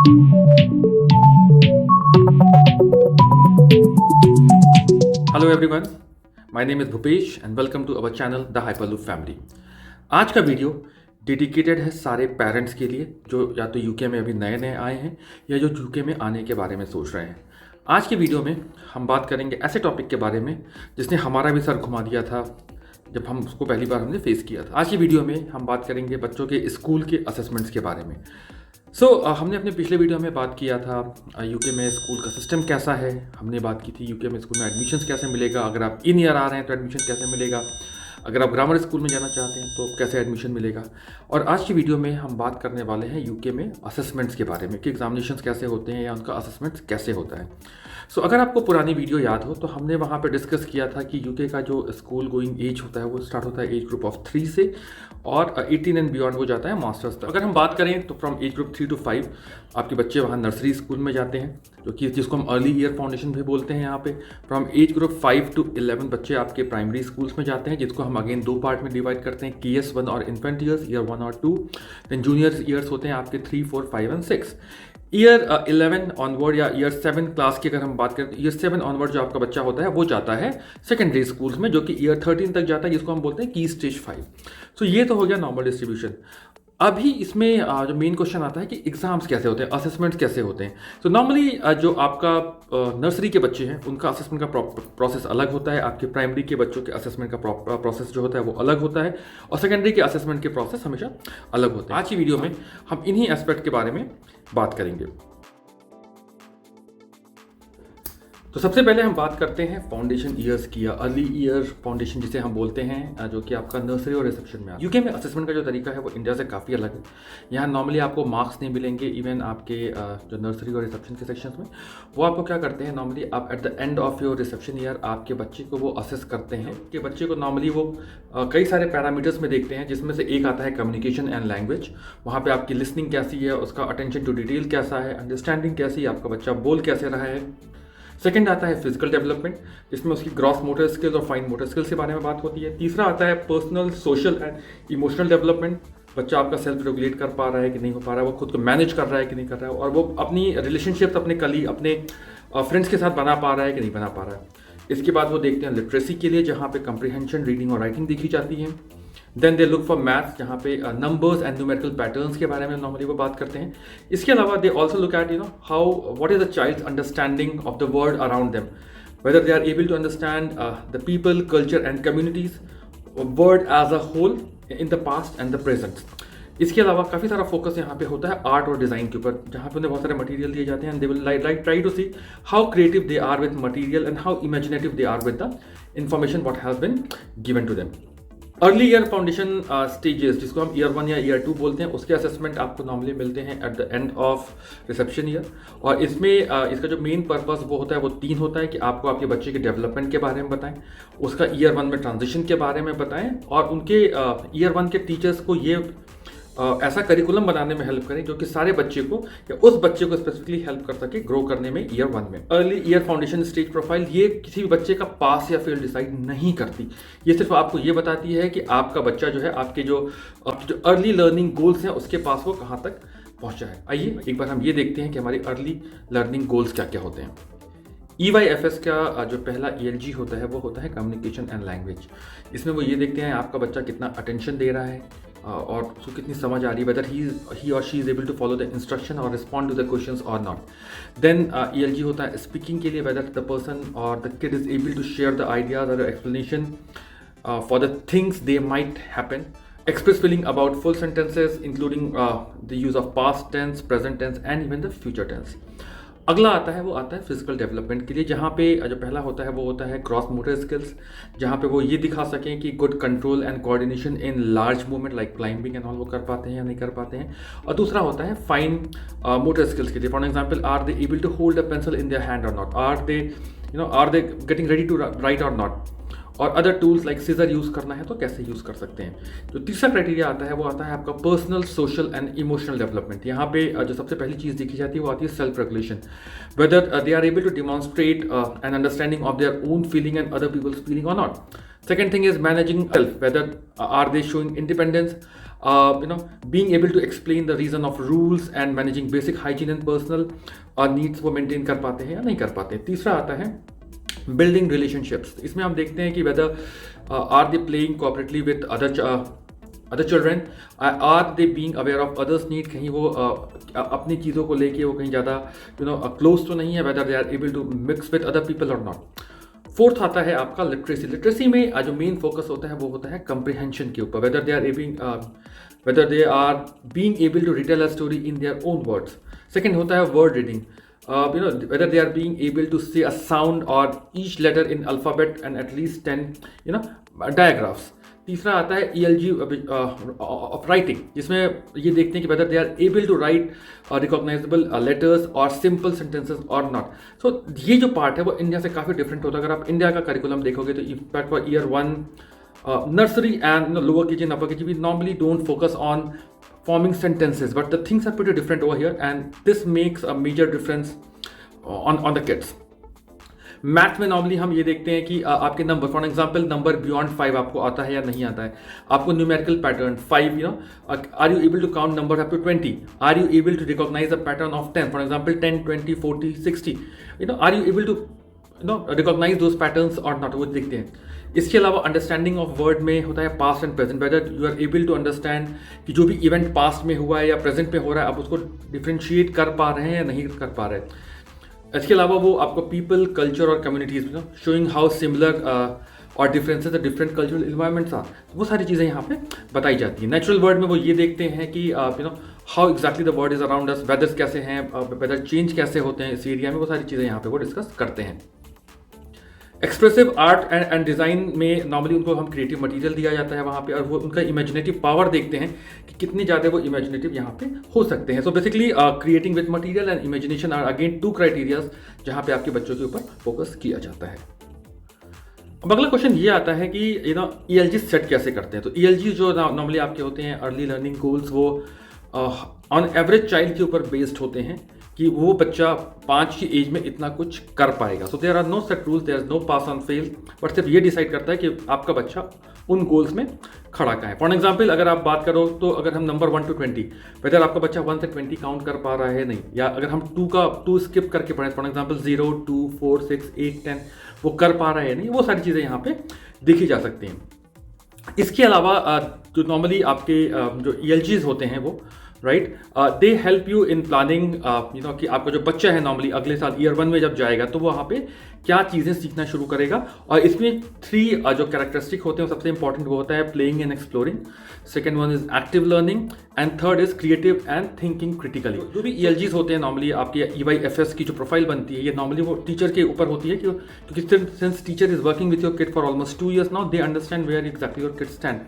Hello everyone, my name is Bhupesh and welcome to our channel the hyperloop family. आज का video dedicated है सारे parents के लिए जो या तो यूके में अभी नए नए आए हैं या जो यूके में आने के बारे में सोच रहे हैं। आज के वीडियो में हम बात करेंगे ऐसे टॉपिक के बारे में जिसने हमारा भी सर घुमा दिया था जब हम उसको पहली बार हमने फेस किया था। आज की वीडियो में हम बात करेंगे बच्चों के स्कूल के असेसमेंट्स के बारे में। हमने अपने पिछले वीडियो में बात किया था यूके में स्कूल का सिस्टम कैसा है। हमने बात की थी यूके में स्कूल में एडमिशन्स कैसे मिलेगा, अगर आप इन ईयर आ रहे हैं तो एडमिशन कैसे मिलेगा, अगर आप ग्रामर स्कूल में जाना चाहते हैं तो कैसे एडमिशन मिलेगा। और आज की वीडियो में हम बात करने वाले हैं यूके में असेसमेंट्स के बारे में कि एग्जामिनेशंस कैसे होते हैं या उनका असेसमेंट्स कैसे होता है। अगर आपको पुरानी वीडियो याद हो तो हमने वहाँ पे डिस्कस किया था कि यूके का जो स्कूल गोइंग एज होता है वो स्टार्ट होता है एज ग्रुप ऑफ 3 से और 18 एंड बियॉन्ड वो जाता है मास्टर्स तक। अगर हम बात करें तो फ्रॉम एज ग्रुप 3 to 5 आपके बच्चे वहाँ नर्सरी स्कूल में जाते हैं जो कि जिसको हम अर्ली ईयर फाउंडेशन भी बोलते हैं यहाँ पे। फ्रॉम एज ग्रुप 5 to 11 बच्चे आपके प्राइमरी स्कूल्स में जाते हैं जिसको हम अगेन 2 पार्ट में डिवाइड करते हैं, KS1 और इन्फेंट ईयर्स, ईयर 1 और 2। देन जूनियर ईयर्स होते हैं आपके 3, 4, 5 एंड 6। ईयर 11 ऑनवर्ड या ईयर 7 क्लास की अगर हम बात करें तो ईयर 7 ऑनवर्ड जो आपका बच्चा होता है वो जाता है सेकेंडरी स्कूल्स में जो कि ईयर 13 तक जाता है जिसको हम बोलते हैं की स्टेज 5। ये तो हो गया नॉर्मल डिस्ट्रीब्यूशन। अभी इसमें जो मेन क्वेश्चन आता है कि एग्जाम्स कैसे होते हैं, असेसमेंट्स कैसे होते हैं। नॉर्मली जो आपका नर्सरी के बच्चे हैं उनका असेसमेंट का प्रोसेस अलग होता है, आपके प्राइमरी के बच्चों के असेसमेंट का प्रोसेस जो होता है वो अलग होता है और सेकेंडरी के असेसमेंट के प्रोसेस हमेशा अलग होते हैं। आज की वीडियो में हम इन्हीं एस्पेक्ट के बारे में बात करेंगे। तो सबसे पहले हम बात करते हैं फाउंडेशन ईयर्स की या अर्ली ईयर फाउंडेशन जिसे हम बोलते हैं जो कि आपका नर्सरी और रिसेप्शन में। यूके में असेसमेंट का जो तरीका है वो इंडिया से काफ़ी अलग है। यहाँ नॉर्मली आपको मार्क्स नहीं मिलेंगे, इवन आपके जो नर्सरी और रिसेप्शन के सेक्शंस में वो आपको क्या करते हैं, नॉर्मली आप at the end of your reception year आपके बच्चे को वो असेस करते हैं कि बच्चे को नॉर्मली वो कई सारे पैरामीटर्स में देखते हैं जिसमें से एक आता है कम्युनिकेशन एंड लैंग्वेज। वहाँ पर आपकी लिसनिंग कैसी है, उसका अटेंशन टू डिटेल कैसा है, अंडरस्टैंडिंग कैसी है, आपका बच्चा बोल कैसे रहा है। सेकंड आता है फिजिकल डेवलपमेंट जिसमें उसकी ग्रॉस मोटर स्किल्स और फाइन मोटर स्किल्स के बारे में बात होती है। तीसरा आता है personal, social and emotional development. बच्चा आपका सेल्फ रेगुलेट कर पा रहा है कि नहीं हो पा रहा है, वो खुद को मैनेज कर रहा है कि नहीं कर रहा है, और वो अपनी रिलेशनशिप्स अपने अपने फ्रेंड्स के साथ बना पा रहा है कि नहीं बना पा रहा है। इसके बाद वो देखते हैं लिटरेसी के लिए जहाँ पे कंप्रीहेंशन, रीडिंग और राइटिंग देखी जाती है। Then they look for maths जहाँ पे नंबर्स एंड न्यूमेरिकल पैटर्न्स के बारे में नॉर्मली वो बात करते हैं। इसके अलावा they also look at how what is the child's understanding of the world around them, whether they are able to understand the people, culture and communities, world as a whole in the past and the present. इसके अलावा काफ़ी सारा focus यहाँ पे होता है art और design के ऊपर जहाँ पे उन्हें बहुत सारे मटेरियल दिए जाते हैं and they will try to see how creative they are with material and how imaginative they are with the information what has been given to them. Early year foundation stages जिसको हम year 1 या year 2 बोलते हैं उसके assessment आपको normally मिलते हैं at the end of reception year. और इसमें इसका जो मेन पर्पस वो होता है वो 3 होता है कि आपको आपके बच्चे के डेवलपमेंट के बारे में बताएं, उसका ईयर 1 में ट्रांजिशन के बारे में बताएं और उनके ईयर 1 के टीचर्स को ये ऐसा करिकुलम बनाने में हेल्प करें जो कि सारे बच्चे को या उस बच्चे को स्पेसिफिकली हेल्प कर सके ग्रो करने में ईयर 1 में। Early year foundation stage profile ये किसी भी बच्चे का पास या फेल डिसाइड नहीं करती, ये सिर्फ आपको ये बताती है कि आपका बच्चा जो है आपके जो अर्ली लर्निंग गोल्स हैं उसके पास वो कहाँ तक पहुँचा है। आइए एक बार हम ये देखते हैं कि हमारी अर्ली लर्निंग गोल्स क्या क्या होते हैं। EYFS का जो पहला ELG होता है वो होता है कम्युनिकेशन एंड लैंग्वेज। इसमें वो ये देखते हैं आपका बच्चा कितना अटेंशन दे रहा है और उसको कितनी समझ आ रही है, वेदर ही और she is able to follow the instruction और रिस्पॉन्ड टू द क्वेश्चंस और नॉट। देन ELG होता है स्पीकिंग के लिए, वेदर द पर्सन और the kid is able to share the ideas और explanation for the things they might happen, express feeling about full sentences including the use of past tense, present tense and even the future tense। अगला आता है physical development के लिए जहाँ पे जो पहला होता है वो होता है क्रॉस मोटर स्किल्स जहाँ पे वो ये दिखा सकें कि good control and coordination in large movement like climbing and all वो कर पाते हैं या नहीं कर पाते हैं। और दूसरा होता है फाइन मोटर स्किल्स के लिए, for example are they able to hold a pencil in their hand और not, are they getting ready to write और नॉट, और other tools like scissor use करना है तो कैसे यूज़ कर सकते हैं। जो तीसरा क्राइटेरिया आता है वो आता है आपका personal, social and emotional development. यहाँ पे जो सबसे पहली चीज़ देखी जाती है वो आती है self regulation, whether they are able to demonstrate an understanding of their own feeling and other people's feeling और not. Second thing is managing self, whether are they showing independence, being able to explain the reason of rules and managing basic hygiene and personal needs वो maintain कर पाते हैं या नहीं कर पाते हैं। तीसरा आता है बिल्डिंग रिलेशनशिप्स। इसमें हम देखते हैं कि whether are they playing cooperatively with other children, are they being aware of others need, कहीं वो अपनी चीज़ों को लेके वो कहीं ज़्यादा क्लोज तो नहीं है, whether they are able to mix with other people और नॉट। फोर्थ आता है आपका लिटरेसी। लिटरेसी में जो मेन फोकस होता है वो होता है कंप्रिहेंशन के ऊपर, whether they are being able to retell a story in their own words. Second होता है word reading, whether they are being able to say a sound or each letter in alphabet and at least 10 diagraphs. तीसरा आता है ELG of writing, जिसमें ये देखते हैं कि whether they are able to write recognizable letters or simple sentences or not. So ये जो पार्ट है वो इंडिया से काफ़ी डिफरेंट होता है। अगर आप इंडिया का करिकुलम देखोगे तो in fact for year 1 nursery and lower KG and upper KG we normally don't focus on forming sentences, but the things are pretty different over here and this makes a major difference on the kids. Math में normally हम ये देखते हैं कि आपके number, for example number beyond 5 आपको आता है या नहीं आता है, आपको numerical pattern 5, are you able to count number up to 20, are you able to recognise the pattern of 10, for example 10, 20, 40, 60, are you able to recognise those patterns और not, वो देखते हैं। इसके अलावा अंडरस्टैंडिंग ऑफ वर्ड में होता है past and present, whether you are able to understand कि जो भी इवेंट पास्ट में हुआ है या प्रेजेंट में हो रहा है आप उसको डिफ्रेंशिएट कर पा रहे हैं या नहीं कर पा रहे हैं। इसके अलावा वो आपको पीपल, कल्चर और कम्युनिटीज शोइंग हाउ सिमिलर और differences the different cultural environments are, वो सारी चीज़ें यहाँ पे बताई जाती हैं। नेचुरल वर्ड में वो ये देखते हैं कि how exactly the word is around us, वेदर्स कैसे हैं, वेदर चेंज कैसे होते हैं इस एरिया में, वो सारी चीज़ें यहाँ पे वो डिस्कस करते हैं। एक्सप्रेसिव आर्ट एंड डिज़ाइन में नॉर्मली उनको हम क्रिएटिव मटेरियल दिया जाता है वहाँ पे, और वो उनका इमेजिनेटिव पावर देखते हैं कि कितने ज़्यादा वो इमेजिनेटिव यहाँ पे हो सकते हैं। So basically creating with material and imagination are again 2 criterias जहाँ पे आपके बच्चों के ऊपर फोकस किया जाता है। अब अगला क्वेश्चन ये आता है कि ELG सेट कैसे करते हैं। तो ELG जो नॉर्मली आपके होते हैं अर्ली लर्निंग गोल्स, वो ऑन एवरेज चाइल्ड के ऊपर बेस्ड होते हैं कि वो बच्चा 5 की एज में इतना कुछ कर पाएगा। So there are no set rules, there is no pass on fail, but सिर्फ ये डिसाइड करता है कि आपका बच्चा उन गोल्स में खड़ा कहाँ है। फॉर एग्जाम्पल अगर आप बात करो तो अगर हम नंबर 1 to 20, वेदर आपका बच्चा 1 से 20 काउंट कर पा रहा है नहीं, या अगर हम 2 स्किप करके पढ़ें, फॉर एग्जाम्पल 0, 2, 4, 6, 8, 10 वो कर पा रहा है नहीं, वो सारी चीज़ें यहाँ पे देखी जा सकती हैं। इसके अलावा जो नॉर्मली आपके जो ELGs होते हैं वो right, they help you in planning कि आपका जो बच्चा है नॉर्मली अगले साल ईयर 1 में जब जाएगा तो वो वहाँ पे क्या चीज़ें सीखना शुरू करेगा। और इसमें 3 जो कैरेक्टरिस्टिक होते हैं सबसे इंपॉर्टेंट वो होता है playing and exploring, second one is active learning and third is creative and thinking critically. जो भी ELGs होते हैं नॉर्मली आपके EYFS की जो प्रोफाइल बनती है ये नॉर्मली वो टीचर के ऊपर होती है, क्योंकि since teacher is working with your kid for almost 2 years now, they understand where exactly your kid stand.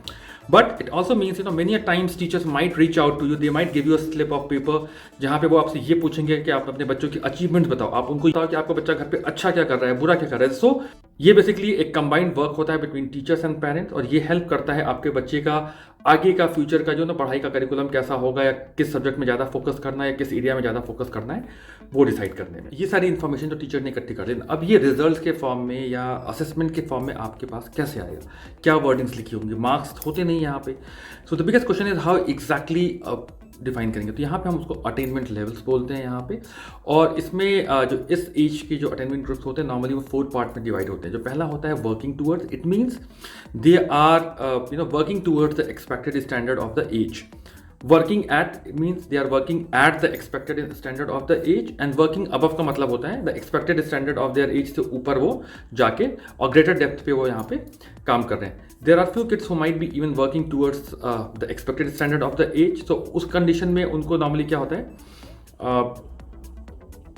But it also means many a times teachers might reach out to you, they might give you a slip of paper जहाँ पे वो आपसे ये पूछेंगे कि आप अपने बच्चों की अचीवमेंट्स बताओ, आप उनको बताओ कि आपका बच्चा घर पे अच्छा क्या कर रहा है, बुरा क्या कर रहा है। सो ये बेसिकली एक कंबाइंड वर्क होता है बिटवीन टीचर्स एंड पेरेंट्स, और ये हेल्प करता है आपके बच्चे का आगे का फ्यूचर का जो पढ़ाई का करिकुलम कैसा होगा, या किस सब्जेक्ट में ज़्यादा फोकस करना है, किस एरिया में ज़्यादा फोकस करना है, वो डिसाइड करने में। ये सारी इन्फॉर्मेशन जो टीचर ने इकट्ठी कर ली, अब ये रिजल्ट के फॉर्म में या असेसमेंट के फॉर्म में आपके पास कैसे आएगा, क्या वर्डिंग्स लिखी होंगी, मार्क्स होते नहीं यहाँ पे। So the biggest question is how exactly define करेंगे। तो यहाँ पे हम उसको अटेनमेंट लेवल्स बोलते हैं यहाँ पे, और इसमें जो इस एज के जो अटेनमेंट ग्रुप्स होते हैं नॉर्मली वो 4 पार्ट में डिवाइड होते हैं। जो पहला होता है working towards, it means they are working towards the expected standard of the age. Working at means they are working at the expected standard of the age, and working above का मतलब होता है the expected standard of their age से ऊपर वो जाके और greater depth पे वो यहाँ पे काम कर रहे हैं। There are few kids who might be even working towards the expected standard of the age. तो उस कंडीशन में उनको नॉर्मली क्या होता है,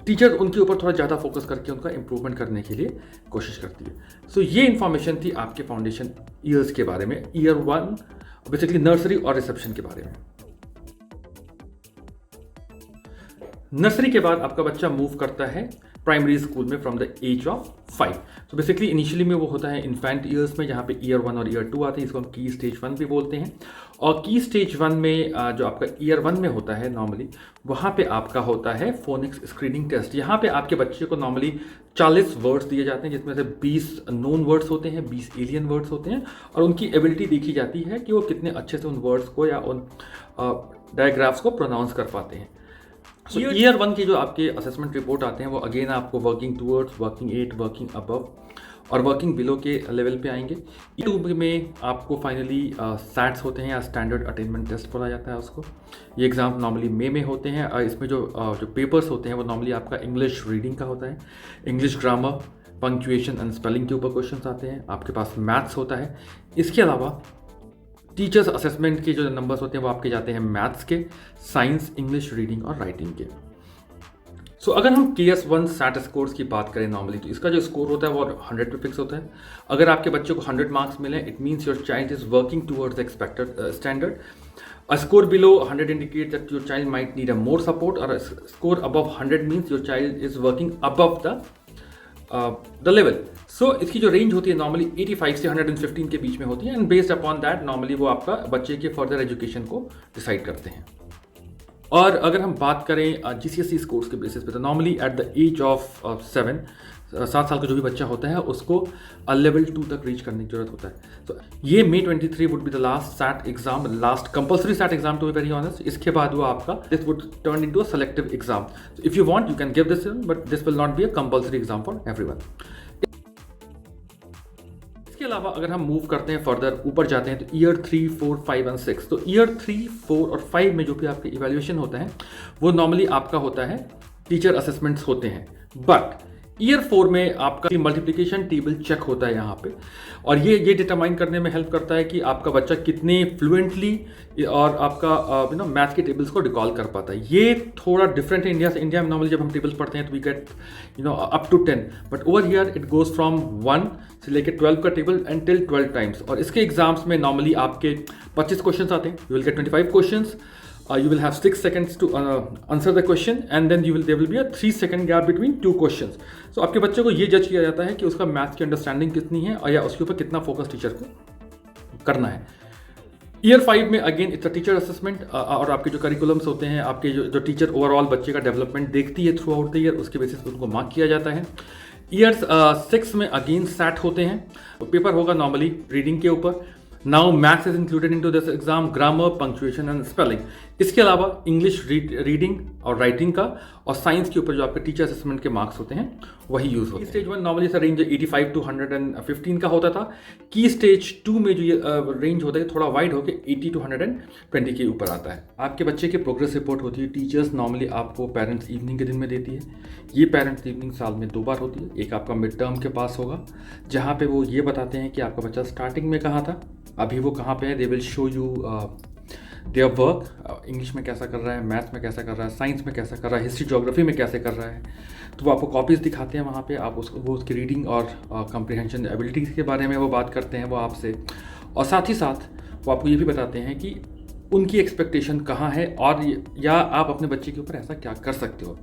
टीचर उनके ऊपर थोड़ा ज़्यादा फोकस करके उनका इंप्रूवमेंट करने के लिए कोशिश करती है। सो ये इन्फॉर्मेशन थी आपके फाउंडेशन ईयर्स के बारे में, ईयर 1 बेसिकली नर्सरी और रिसेप्शन के बारे में। नर्सरी के बाद आपका बच्चा मूव करता है प्राइमरी स्कूल में फ्रॉम द एज ऑफ 5। तो बेसिकली इनिशियली में वो होता है इन्फेंट ईयर्स में, जहाँ पे ईयर 1 और ईयर 2 आते हैं, इसको हम की स्टेज 1 भी बोलते हैं। और की स्टेज 1 में जो आपका ईयर 1 में होता है नॉर्मली, वहाँ पे आपका होता है फोनिक्स स्क्रीनिंग टेस्ट। यहाँ पे आपके बच्चे को नॉर्मली 40 वर्ड्स दिए जाते हैं, जिसमें से 20 नोन वर्ड्स होते हैं, 20 एलियन वर्ड्स होते हैं, और उनकी एबिलिटी देखी जाती है कि वो कितने अच्छे से उन वर्ड्स को या उन डायग्राफ्स को प्रोनाउंस कर पाते हैं। सो ईयर 1 की जो आपके असेसमेंट रिपोर्ट आते हैं वो अगेन आपको working towards, working 8, working above और वर्किंग बिलो के लेवल पे आएंगे। ईयर 2 में आपको फाइनली सैट्स होते हैं या स्टैंडर्ड अटेनमेंट टेस्ट बोला जाता है उसको। ये एग्ज़ाम नॉर्मली मई में होते हैं और इसमें जो पेपर्स होते हैं वो नॉर्मली आपका इंग्लिश रीडिंग का होता है, English grammar, punctuation and spelling के ऊपर क्वेश्चंस आते हैं, आपके पास मैथ्स होता है। इसके अलावा टीचर्स असेसमेंट के जो नंबर्स होते हैं वो आपके जाते हैं मैथ्स के, साइंस, इंग्लिश, रीडिंग और राइटिंग के। सो अगर हम KS1 सैट स्कोर्स की बात करें नॉर्मली, तो इसका जो स्कोर होता है वो 100 पे फिक्स होता है। अगर आपके बच्चे को 100 मार्क्स मिले, it means your child is working towards expected standard. A score below 100 indicates that your child might need a more support, or a score above 100 means your child is working above the level. So इसकी जो range होती है normally 85 से 115 के बीच में होती है, and based upon that normally वो आपका बच्चे के फर्दर एजुकेशन को डिसाइड करते हैं। और अगर हम बात करें GCSE स्कोर्स के बेसिस पे, तो normally at the age of 7 साल का जो भी बच्चा होता है उसको लेवल 2 तक रीच करने की जरूरत होता है। तो ये May 23 would be the last SAT exam, last compulsory SAT exam to be very honest. इसके बाद वो आपका this would turn into a selective exam. So if you want you can give this, but this will not be a compulsory exam for everyone. इसके अलावा अगर हम move करते हैं फर्दर, ऊपर जाते हैं, तो ईयर 3, 4, 5 एंड 6। तो ईयर 3, 4 और 5 में जो भी आपके इवैल्यूएशन होता है वो नॉर्मली आपका होता है टीचर असेसमेंट्स होते हैं। बट ईयर 4 में आपका मल्टीप्लिकेशन टेबल चेक होता है यहाँ पे, और ये डिटरमाइन करने में हेल्प करता है कि आपका बच्चा कितने फ्लुएंटली और आपका मैथ के टेबल्स को रिकॉल कर पाता है। ये थोड़ा डिफरेंट है इंडिया से। इंडिया में नॉर्मली जब हम टेबल्स पढ़ते हैं तो we get up to 10, but over here it goes from 1 से लेकर 12 का टेबल एंड टिल 12 टाइम्स। और इसके एग्जाम्स में नॉर्मली आपके 25 क्वेश्चन आते हैं, you will get 25 question. You will have 6 seconds to answer the question, and then there will be a 3-second gap between 2 questions. So आपके बच्चे को ये जज किया जाता है कि उसका मैथ्स की अंडरस्टैंडिंग कितनी है और या उसके ऊपर कितना फोकस टीचर को करना है। ईयर 5 में again it's a teacher assessment, और आपके जो करिकुलम्स होते हैं, आपके जो टीचर ओवरऑल बच्चे का डेवलपमेंट देखती है थ्रू आउट द ईयर, उसके बेसिस पर उनको मार्क किया जाता है। ईयर 6 में अगेन सैट होते हैं, पेपर होगा नॉर्मली रीडिंग के ऊपर। Now maths is included into this exam, grammar, punctuation and spelling. इसके अलावा इंग्लिश रीडिंग और राइटिंग का और साइंस के ऊपर जो आपके टीचर असेसमेंट के मार्क्स होते हैं वही यूज होते हैं। स्टेज 1 नॉर्मली रेंज 85 to 115 का होता था। की स्टेज 2 में जो ये रेंज होता है थोड़ा वाइड होकर 80 to 120 के ऊपर आता है। आपके बच्चे की प्रोग्रेस रिपोर्ट होती है, टीचर्स नॉर्मली आपको पेरेंट्स इवनिंग के दिन में देती है। ये पेरेंट्स इवनिंग साल में 2 बार होती है। एक आपका मिड टर्म के पास होगा, जहाँ पे वो ये बताते हैं कि आपका बच्चा स्टार्टिंग में कहाँ था, अभी वो कहाँ पे है। They will show you their work, English में कैसा कर रहा है, मैथ्स में कैसा कर रहा है, साइंस में कैसा कर रहा है, हिस्ट्री ज्योग्राफी में कैसे कर रहा है। तो वो आपको कॉपीज़ दिखाते हैं वहाँ पे, आप वो उसकी रीडिंग और कॉम्प्रिहेंशन एबिलिटीज़ के बारे में वो बात करते हैं वो आपसे, और साथ ही साथ वो आपको ये भी बताते हैं कि उनकी एक्सपेक्टेशन कहाँ है और या आप अपने बच्चे के ऊपर ऐसा क्या कर सकते हो।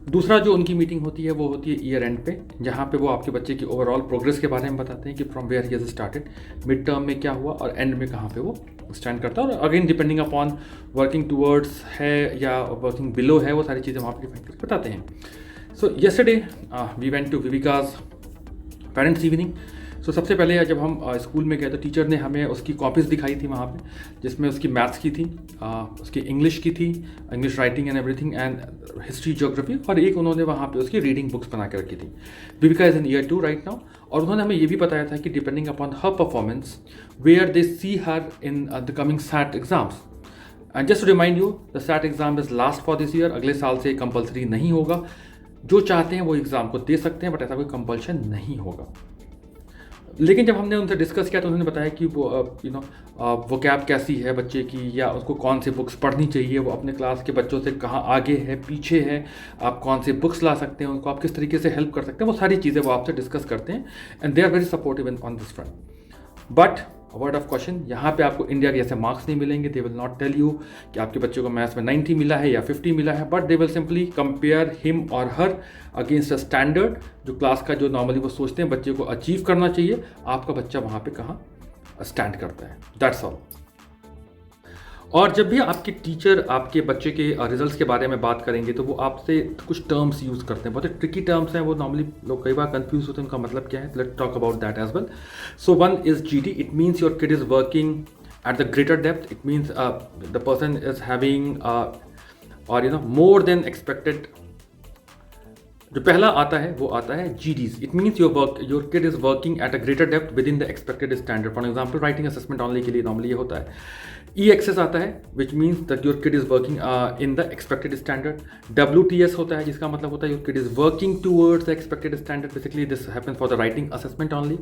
दूसरा जो उनकी मीटिंग होती है वो होती है ईयर एंड पे, जहाँ पे वो आपके बच्चे की ओवरऑल प्रोग्रेस के बारे में बताते हैं कि from where he has started, mid term में क्या हुआ और एंड में कहाँ पे वो स्टैंड करता है। और again depending upon working towards है या वर्किंग बिलो है, वो सारी चीज़ें वहाँ पर डिफाइन करके बताते हैं। So yesterday we went to Vivika's parents evening. सो सबसे पहले जब हम स्कूल में गए तो टीचर ने हमें उसकी कॉपीज़ दिखाई थी वहाँ पे, जिसमें उसकी मैथ्स की थी, उसकी इंग्लिश की थी, English writing and everything, and history geography, और एक उन्होंने वहाँ पे उसकी रीडिंग बुक्स बना के रखी थी। Vivika is in year 2 right now, और उन्होंने हमें ये भी बताया था कि depending upon her performance where they see her in the coming SAT exams. And just to remind you, the SAT exam is last for this year, अगले साल से कंपल्सरी नहीं होगा। जो चाहते हैं वो एग्ज़ाम को दे सकते हैं, बट ऐसा कोई कंपल्शन नहीं होगा। लेकिन जब हमने उनसे डिस्कस किया तो उन्होंने बताया कि वो वो कैब कैसी है बच्चे की, या उसको कौन सी बुक्स पढ़नी चाहिए, वो अपने क्लास के बच्चों से कहाँ आगे है, पीछे है, आप कौन सी बुक्स ला सकते हैं, उनको आप किस तरीके से हेल्प कर सकते हैं, वो सारी चीज़ें वो आपसे डिस्कस करते हैं, and they are very supportive on this front. But word of question, यहाँ पे आपको इंडिया के जैसे मार्क्स नहीं मिलेंगे। They will not tell you कि आपके बच्चे को मैथ्स में 90 मिला है या 50 मिला है, but they will simply compare him और हर अगेंस्ट अ स्टैंडर्ड, जो क्लास का जो नॉर्मली वो सोचते हैं बच्चे को अचीव करना चाहिए, आपका बच्चा वहाँ पे कहाँ स्टैंड करता है, दैट्स ऑल। और जब भी आपके टीचर आपके बच्चे के रिजल्ट्स के बारे में बात करेंगे तो वो आपसे कुछ टर्म्स यूज़ करते हैं, बहुत ही ट्रिकी टर्म्स हैं, वो नॉर्मली लोग कई बार कंफ्यूज होते हैं उनका मतलब क्या है। Let's talk about that as well. So one is GD, it means your kid is working at the greater depth, it means the person is having और मोर देन एक्सपेक्टेड। जो पहला आता है वो आता है GDs, it means your kid is working at a greater depth with in the expected standard. For example writing assessment only के लिए नॉर्मली ये होता है। EXS आता है which means that your kid is working in the expected standard. WTS होता है जिसका मतलब होता है your kid is working towards the expected standard, basically this happens for the writing assessment only.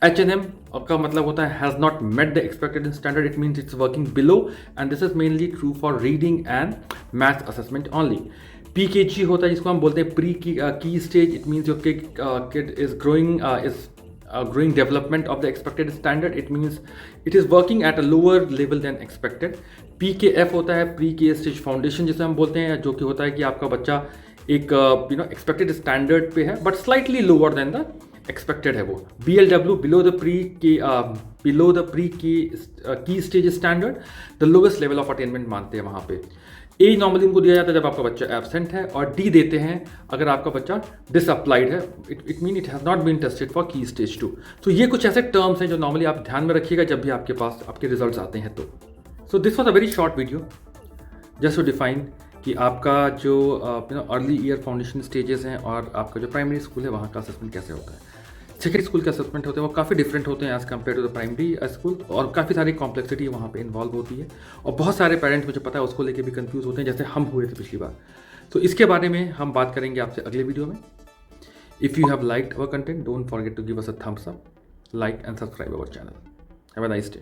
HNM का मतलब होता है has not met the expected standard, it means it's working below, and this is mainly true for reading and maths assessment only. PKG होता है जिसको हम बोलते हैं pre key stage, it means your kid is growing development of the expected standard, it means it is working at a lower level than expected। PKF होता है pre के stage foundation जिसे हम बोलते हैं, जो कि होता है कि आपका बच्चा एक एक्सपेक्टेड स्टैंडर्ड पे है but slightly lower than the expected है वो। BLW below the pre key stage standard, the lowest level of attainment मानते हैं वहाँ पे। A नॉर्मली उनको दिया जाता है जब आपका बच्चा एब्सेंट है, और D देते हैं अगर आपका बच्चा डिसअप्लाइड है, it mean it has not been tested for key stage 2। तो ये कुछ ऐसे टर्म्स हैं जो नॉर्मली आप ध्यान में रखिएगा जब भी आपके पास आपके रिजल्ट्स आते हैं तो। So this was a very short video just to define कि आपका जो अर्ली ईयर फाउंडेशन स्टेजेस हैं और आपका जो प्राइमरी स्कूल है वहाँ का असेसमेंट कैसे होता है। सेकेंडरी स्कूल के असेसमेंट होते हैं वो काफ़ी डिफरेंट होते हैं as compare to the primary school, और काफ़ी सारी कॉम्प्लेक्सिटी वहाँ पे इन्वॉल्व होती है, और बहुत सारे पेरेंट्स मुझे पता है उसको लेके भी कंफ्यूज होते हैं जैसे हम हुए थे पिछली बार। तो इसके बारे में हम बात करेंगे आपसे अगले वीडियो में। If you have liked our content, don't forget to give us a thumbs up, like and subscribe our channel. Have a nice day.